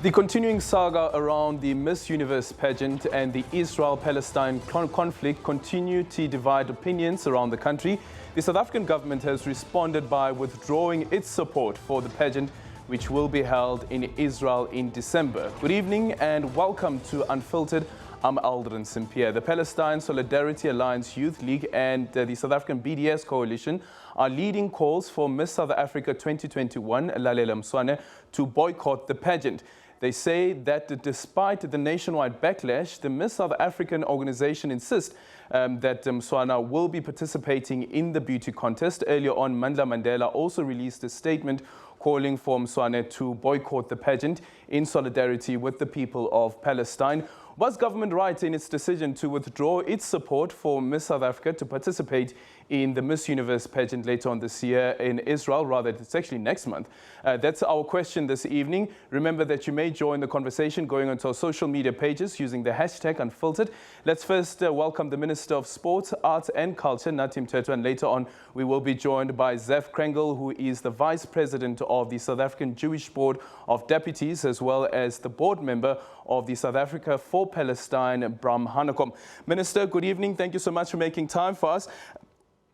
The continuing saga around the Miss Universe pageant and the Israel-Palestine conflict continue to divide opinions around the country. The South African government has responded by withdrawing its support for the pageant, which will be held in Israel in December. Good evening and welcome to Unfiltered. I'm Aldrin St-Pierre. The Palestine Solidarity Alliance Youth League and the South African BDS Coalition are leading calls for Miss South Africa 2021, Lalela Mswane, to boycott the pageant. They say that despite the nationwide backlash, the Miss South African organization insists that Mswana will be participating in the beauty contest. Earlier on, Mandla Mandela also released a statement calling for Mswane to boycott the pageant in solidarity with the people of Palestine. Was government right in its decision to withdraw its support for Miss South Africa to participate in the Miss Universe pageant later on this year in Israel? Rather, it's actually next month. That's our question this evening. Remember that you may join the conversation going onto our social media pages using the hashtag Unfiltered. Let's first welcome the Minister of Sport, Arts and Culture, Nathi Mthethwa, and later on we will be joined by Zef Krengel, who is the Vice President of the South African Jewish Board of Deputies, as well as the board member of the South Africa for Palestine, Bram Hanekom. Minister, good evening. Thank you so much for making time for us.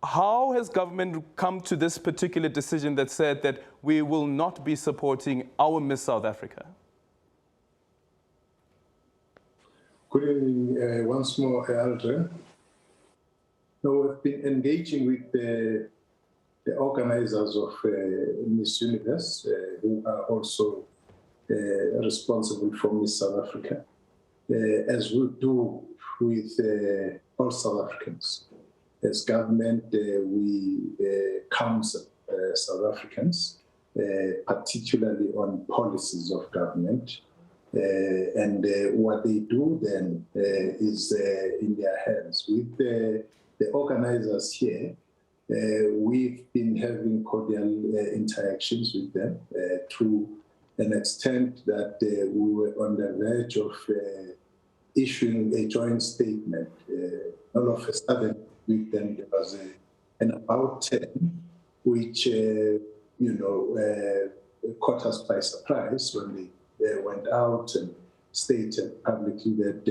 How has government come to this particular decision that said that we will not be supporting our Miss South Africa? Good evening once more, Aldrin. We've been engaging with the organizers of Miss Universe, who are also responsible for Miss South Africa, as we do with all South Africans. As government, we counsel South Africans, particularly on policies of government. And what they do then is in their hands. With the organizers here, we've been having cordial interactions with them to an extent that we were on the verge of issuing a joint statement. All of a sudden, with them, there was an about 10, which, caught us by surprise when they went out and stated publicly that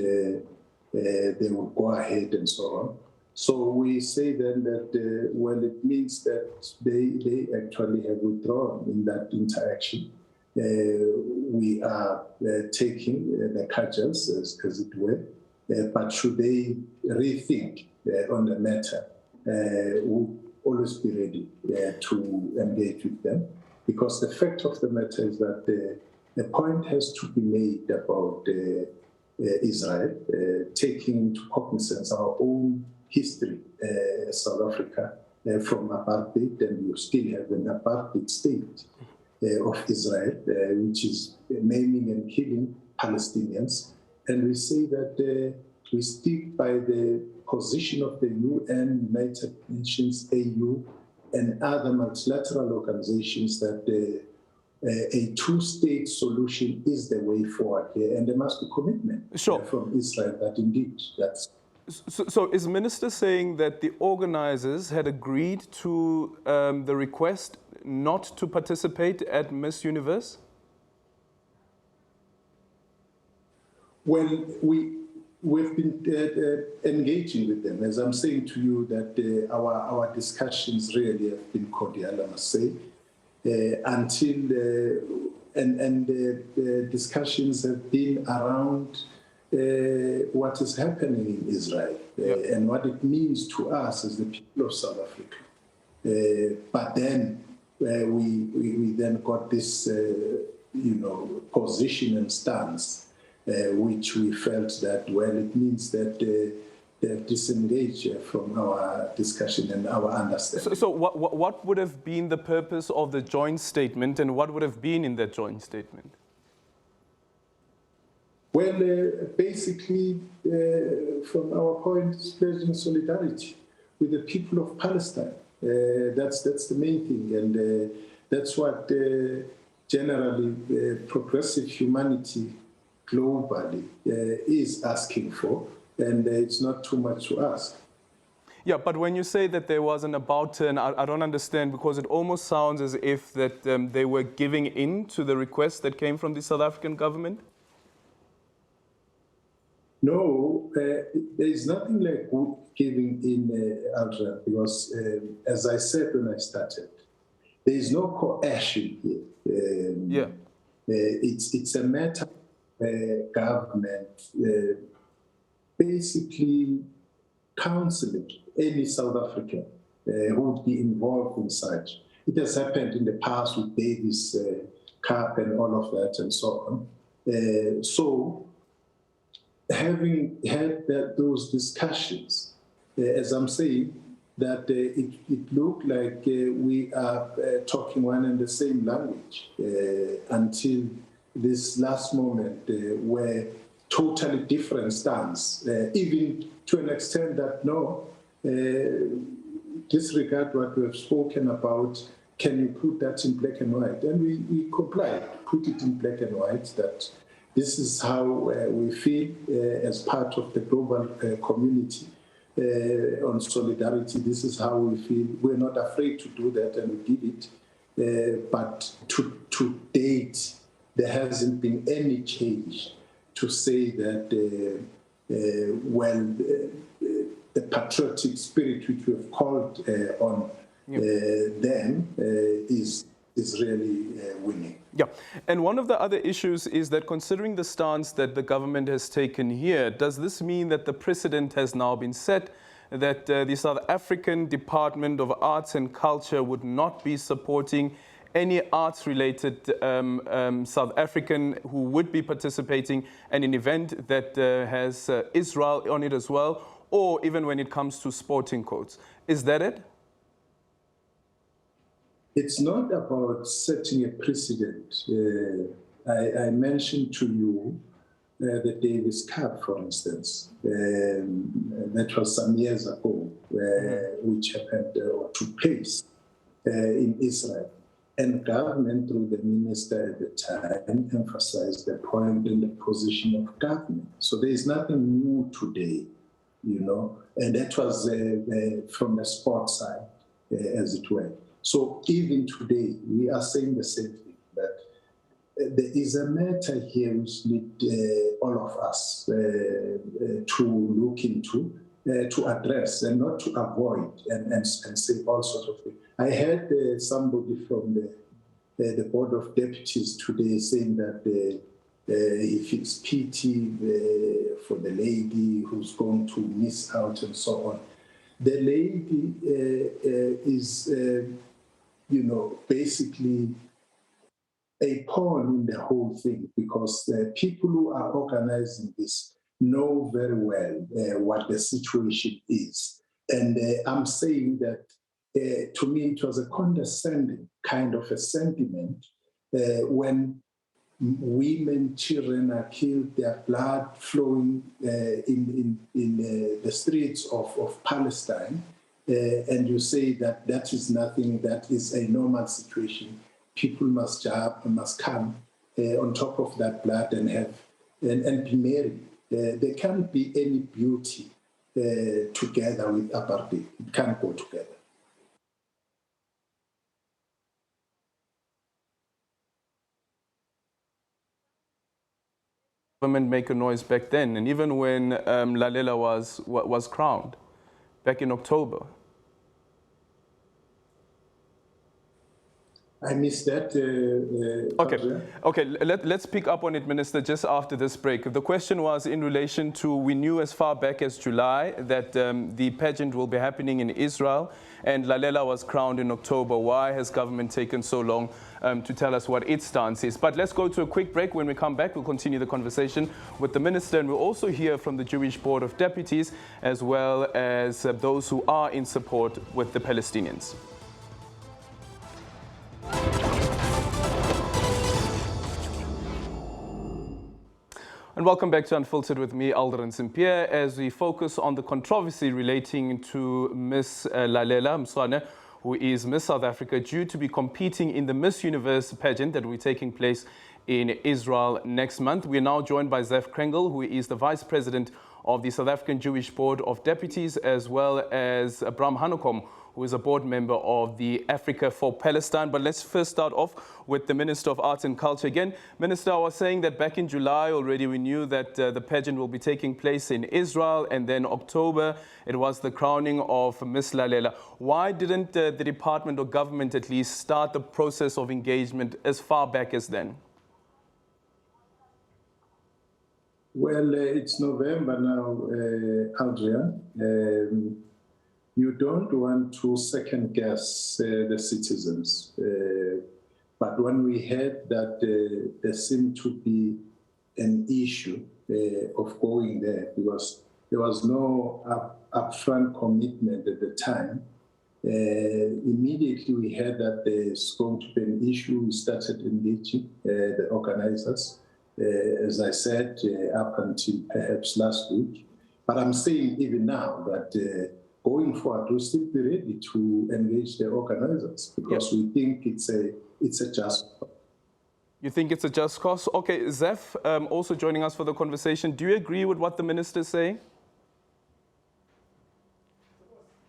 they would go ahead and so on. So we say then that, it means that they actually have withdrawn in that interaction. We are taking the cudgels, as it were, but should they rethink on the matter, we'll always be ready to engage with them, because the fact of the matter is that the point has to be made about Israel, taking into cognizance our own history, South Africa, from apartheid, and you still have an apartheid state of Israel, which is maiming and killing Palestinians. And we say that we stick by the position of the UN, United Nations, AU, and other multilateral organizations that a two-state solution is the way forward here, and there must be commitment from Israel that indeed that's. So is Minister saying that the organizers had agreed to the request not to participate at Miss Universe? Well, we've been engaging with them. As I'm saying to you, that our discussions really have been cordial, I must say, until the discussions have been around what is happening in Israel and what it means to us as the people of South Africa. But then we then got this, position and stance, which we felt that, it means that they've disengaged from our discussion and our understanding. So what would have been the purpose of the joint statement, and what would have been in that joint statement? Well, basically, from our point, it's pledging solidarity with the people of Palestine. That's the main thing, and that's what generally progressive humanity globally is asking for, and it's not too much to ask. Yeah, but when you say that there was an about turn, I don't understand, because it almost sounds as if that they were giving in to the request that came from the South African government. No, there is nothing like giving in, Aldra, because as I said when I started, there is no coercion here. It's a matter of government basically counseling any South African who would be involved in such. It has happened in the past with Davis Cup and all of that and so on. So having had those discussions, as I'm saying, that it looked like we are talking one and the same language until this last moment where totally different stance, even to an extent that no, disregard what we have spoken about, can you put that in black and white? And we complied, put it in black and white, that this is how we feel as part of the global community on solidarity. This is how we feel. We're not afraid to do that, and we did it. But to date, there hasn't been any change to say that, the patriotic spirit which we have called on them is really winning. Yeah, and one of the other issues is that considering the stance that the government has taken here, does this mean that the precedent has now been set that the South African Department of Arts and Culture would not be supporting any arts-related South African who would be participating in an event that has Israel on it as well, or even when it comes to sporting codes? Is that it? It's not about setting a precedent. I mentioned to you the Davis Cup, for instance. That was some years ago, which happened or took place in Israel. And government, through the minister at the time, emphasized the point in the position of government. So there is nothing new today, you know, and that was from the sports side, as it were. So even today, we are saying the same thing, that there is a matter here which need all of us to look into, to address, and not to avoid and say all sorts of things. I heard somebody from the Board of Deputies today saying that he feels pity for the lady who's going to miss out and so on. The lady is, basically a pawn in the whole thing, because the people who are organizing this know very well what the situation is. And I'm saying that to me, it was a condescending kind of a sentiment when women, children are killed, their blood flowing in the streets of Palestine, and you say that that is nothing, that is a normal situation. People must come on top of that blood and be married. There can't be any beauty together with apartheid. It can't go together. Government make a noise back then, and even when Lalela was crowned back in October. I missed that. Okay. Let's pick up on it, Minister, just after this break. The question was in relation to, we knew as far back as July that the pageant will be happening in Israel, and Lalela was crowned in October. Why has government taken so long to tell us what its stance is? But let's go to a quick break. When we come back, we'll continue the conversation with the Minister, and we'll also hear from the Jewish Board of Deputies, as well as those who are in support with the Palestinians. And welcome back to Unfiltered with me, Alderin St-Pierre, as we focus on the controversy relating to Miss Lalela Mswane, who is Miss South Africa, due to be competing in the Miss Universe pageant that will be taking place in Israel next month. We're now joined by Zev Krengel, who is the Vice President of the South African Jewish Board of Deputies, as well as Bram Hanekom, who is a board member of the Africa for Palestine. But let's first start off with the Minister of Arts and Culture again. Minister, I was saying that back in July already we knew that the pageant will be taking place in Israel, and then October it was the crowning of Miss Lalela. Why didn't the department or government at least start the process of engagement as far back as then? Well, it's November now, Adrian. You don't want to second guess the citizens. But when we heard that there seemed to be an issue of going there, because there was no upfront commitment at the time, immediately we heard that there's going to be an issue. We started engaging the organizers, as I said, up until perhaps last week. But I'm saying even now that going forward, we'll still be ready to engage the organizers, because we think it's a just cause. You think it's a just cause? Okay, Zev, also joining us for the conversation. Do you agree with what the minister is saying?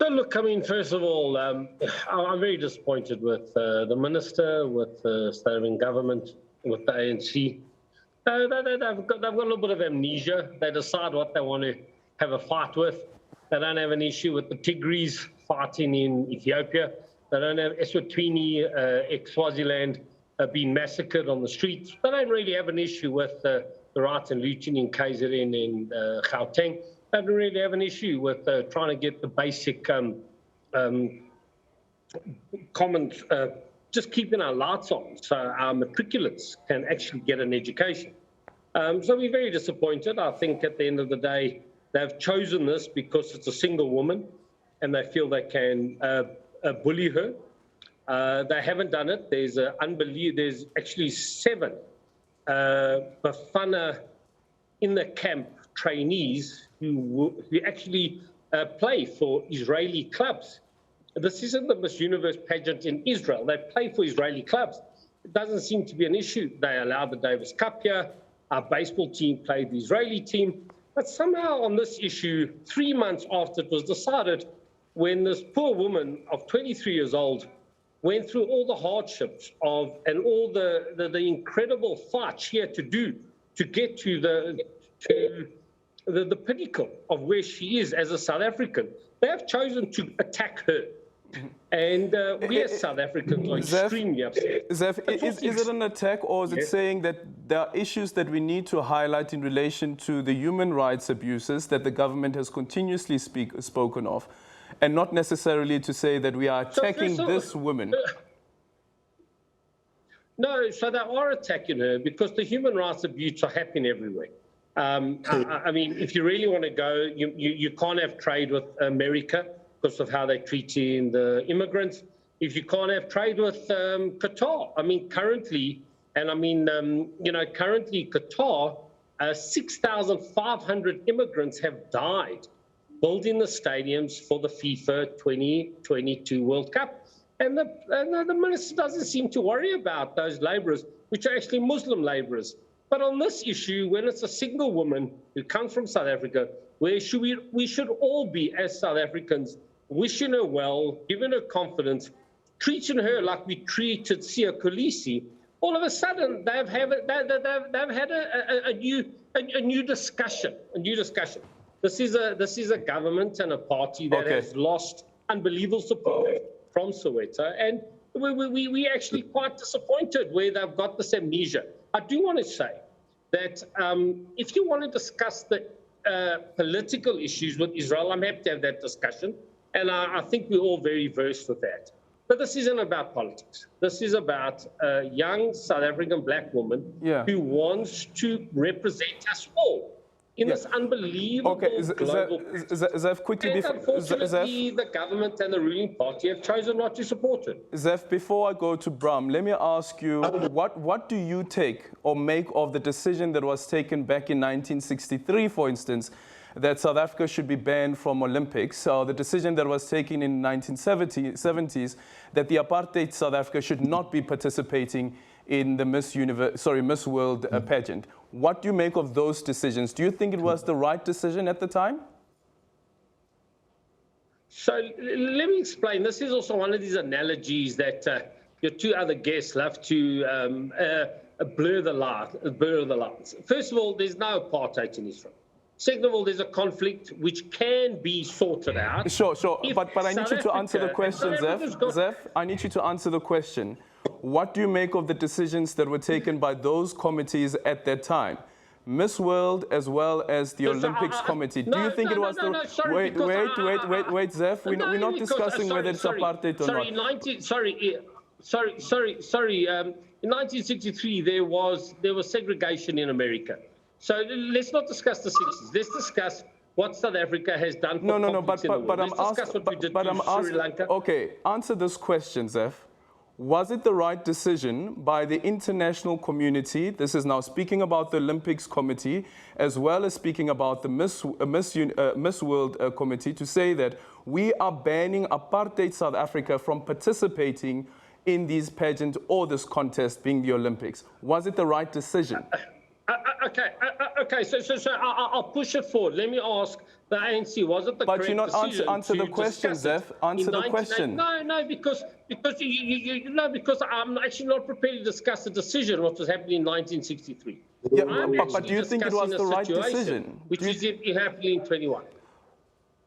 So look, I mean, first of all, I'm very disappointed with the minister, with the South African government, with the ANC. They've got a little bit of amnesia. They decide what they want to have a fight with. They don't have an issue with the Tigris fighting in Ethiopia. They don't have Eswatini, ex-Swaziland, being massacred on the streets. They don't really have an issue with the riots and looting in KZN and Gauteng. They don't really have an issue with trying to get the basic common, just keeping our lights on so our matriculates can actually get an education. So we're very disappointed. I think at the end of the day, they've chosen this because it's a single woman and they feel they can bully her. They haven't done it. There's actually 7 Bafana in the camp trainees who actually play for Israeli clubs. This isn't the Miss Universe pageant in Israel. They play for Israeli clubs. It doesn't seem to be an issue. They allowed the Davis Cup here. Our baseball team played the Israeli team. But somehow on this issue, 3 months after it was decided, when this poor woman of 23 years old went through all the hardships and all the incredible fight she had to do to get to the pinnacle of where she is as a South African, they have chosen to attack her. And we as South Africans are extremely upset. Zev, is it an attack, or is it saying that there are issues that we need to highlight in relation to the human rights abuses that the government has continuously spoken of, and not necessarily to say that we are attacking this woman? No, so they are attacking her because the human rights abuses are happening everywhere. I mean, if you really want to go, you can't have trade with America because of how they're treating the immigrants. If you can't have trade with Qatar, I mean, currently Qatar, 6,500 immigrants have died building the stadiums for the FIFA 2022 World Cup. And the minister doesn't seem to worry about those laborers, which are actually Muslim laborers. But on this issue, when it's a single woman who comes from South Africa, we should all be, as South Africans, wishing her well, giving her confidence, treating her like we treated Sia Kolisi. All of a sudden, they've had a new discussion. This is a government and a party that has lost unbelievable support from Soweto, and we actually quite disappointed where they've got this amnesia. I do want to say that if you want to discuss the political issues with Israel, I'm happy to have that discussion, and I think we're all very versed with that. But this isn't about politics. This is about a young South African black woman who wants to represent us all in this unbelievable global Zev, quickly and unfortunately, the government and the ruling party have chosen not to support it. Zev, before I go to Bram, let me ask you, what do you take or make of the decision that was taken back in 1963, for instance, that South Africa should be banned from Olympics, the decision that was taken in the 1970s that the apartheid South Africa should not be participating in the Miss World pageant. What do you make of those decisions? Do you think it was the right decision at the time? So let me explain. This is also one of these analogies that your two other guests love to blur the lines. First of all, there's no apartheid in Israel. Second of all, there's a conflict which can be sorted out. Sure. But I need you to answer the question, Zeph. I need you to answer the question. What do you make of the decisions that were taken by those committees at that time? Miss World as well as the Olympics Committee. Do you think it was the... Wait, Zeph. We're not discussing whether it's apartheid or not. In 1963, there was segregation in America. So let's not discuss the 60s. Let's discuss what South Africa has done for conflicts in the world. Let's discuss what we did to Sri Lanka. Okay, answer this question, Zeph. Was it the right decision by the international community, this is now speaking about the Olympics Committee, as well as speaking about the Miss World Committee, to say that we are banning apartheid South Africa from participating in these pageants or this contest being the Olympics? Was it the right decision? Okay. So I'll push it forward. Let me ask the ANC: was it the correct decision? But you're not answer the question, Zeph. Answer the question. No, because I'm actually not prepared to discuss the decision what was happening in 1963. Yeah, but do you think it was the right decision? Which is happening in 21.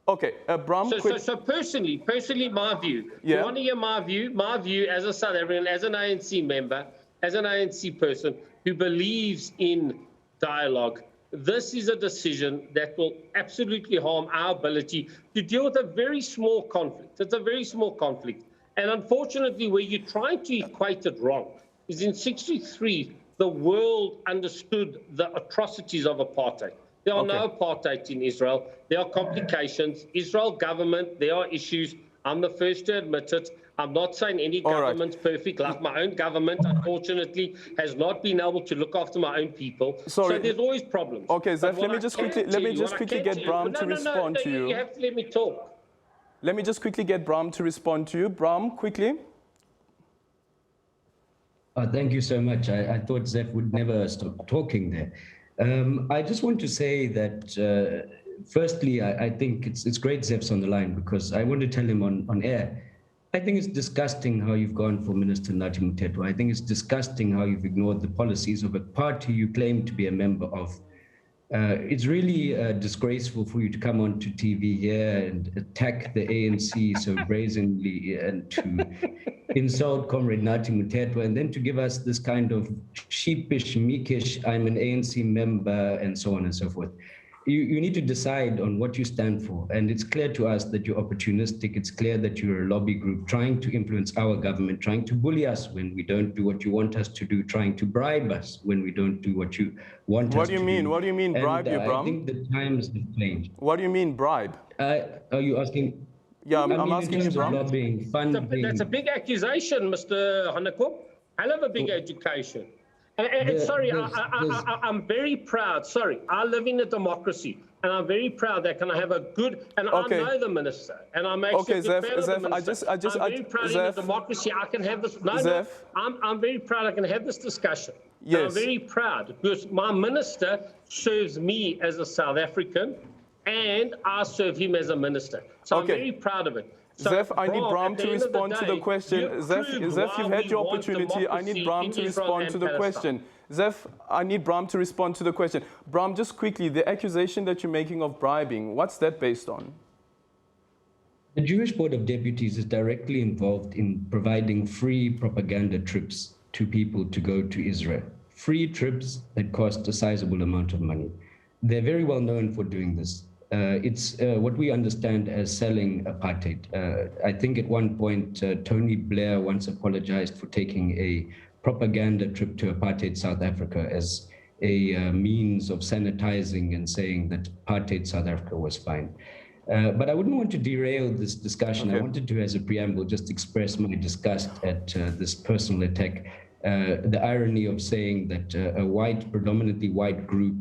Okay, Bram. So personally, my view. Yeah. You want to hear my view? My view as a South African, as an ANC member, as an ANC person who believes in dialogue, this is a decision that will absolutely harm our ability to deal with a very small conflict. It's a very small conflict. And unfortunately, where you're trying to equate it wrong is in 63, the world understood the atrocities of apartheid. There are no apartheid in Israel. There are complications. Israel government, there are issues. I'm the first to admit it. I'm not saying any government's perfect. Like my own government, unfortunately, has not been able to look after my own people. So there's always problems. Okay, Zeph, let me just quickly get Bram to respond to you. You have to let me talk. Let me just quickly get Bram to respond to you. Bram, quickly. Thank you so much. I thought Zeph would never stop talking there. I just want to say that, firstly, I think it's great Zeph's on the line, because I want to tell him on air, I think it's disgusting how you've gone for Minister Nathi Mthethwa. I think it's disgusting how you've ignored the policies of a party you claim to be a member of. It's really disgraceful for you to come onto TV here and attack the ANC so brazenly and to insult Comrade Nathi Mthethwa, and then to give us this kind of sheepish, meekish, I'm an ANC member, and so on and so forth. You need to decide on what you stand for. And it's clear to us that you're opportunistic. It's clear that you're a lobby group trying to influence our government, trying to bully us when we don't do what you want us to do, trying to bribe us when we don't do what you want us to do. What do you mean bribe you, Bram? I think the times have changed. What do you mean bribe? Are you asking? Yeah, I'm asking you, Bram. Lobbying, funding. That's a big accusation, Mr. Hanekom. I love a big education. And sorry, I'm very proud. Sorry, I live in a democracy, and I'm very proud that can I have a good. And I know the minister, and I'm actually a good fan of the minister. I'm very proud in a democracy. I can have this. I'm very proud. I can have this discussion. Yes. I'm very proud because my minister serves me as a South African, and I serve him as a minister. So I'm very proud of it. So, Zeph, I need Bram to respond to the question. Zeph, you've had your opportunity. I need Bram to respond to the question. Zeph, I need Bram to respond to the question. Bram, just quickly, the accusation that you're making of bribing, what's that based on? The Jewish Board of Deputies is directly involved in providing free propaganda trips to people to go to Israel. Free trips that cost a sizable amount of money. They're very well known for doing this. It's what we understand as selling apartheid. I think at one point, Tony Blair once apologized for taking a propaganda trip to apartheid South Africa as a means of sanitizing and saying that apartheid South Africa was fine. But I wouldn't want to derail this discussion. I wanted to, as a preamble, just express my disgust at this personal attack. the irony of saying that a predominantly white group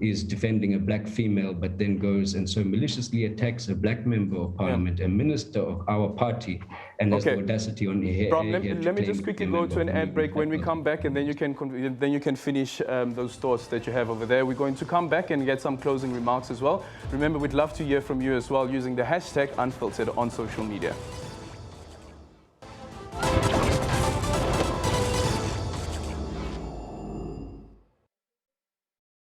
is defending a black female, but then goes and so maliciously attacks a black member of parliament, a minister of our party, and has the audacity on here. Let me just quickly go to an ad break. When we come back, and then you can finish those thoughts that you have over there. We're going to come back and get some closing remarks as well. Remember, we'd love to hear from you as well using the hashtag Unfiltered on social media.